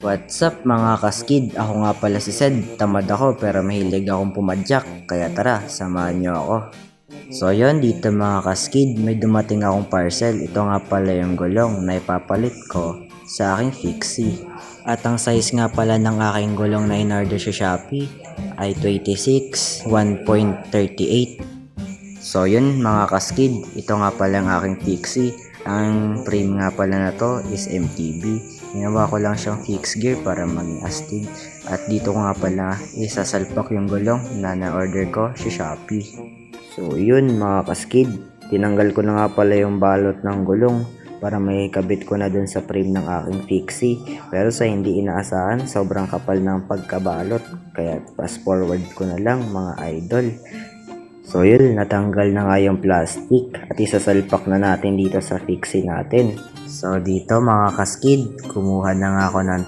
What's up mga kaskid? Ako nga pala si Sed. Tamad ako pero mahilig akong pumadyak. Kaya tara, samahan nyo ako. So yun, dito mga kaskid, may dumating akong parcel. Ito nga pala yung gulong na ipapalit ko sa aking fixie. At ang size nga pala ng aking gulong na in-order sa Shopee ay 26 1.38. So yun mga kaskid, ito nga pala ang aking fixie. Ang frame nga pala na to is MTB. Ginawa ko lang siyang fixed gear para maging astig. At dito ko nga pala isasalpak yung gulong na na-order ko sa Shopee. So yun mga kaskid, tinanggal ko na nga pala yung balot ng gulong para may kabit ko na dun sa frame ng aking fixie. Pero sa hindi inaasahan, sobrang kapal ng pagkabalot. Kaya fast forward ko na lang mga idol. So yun, natanggal na nga yung plastic at isasalpak na natin dito sa fixie natin. So dito mga kaskid, kumuha na nga ako ng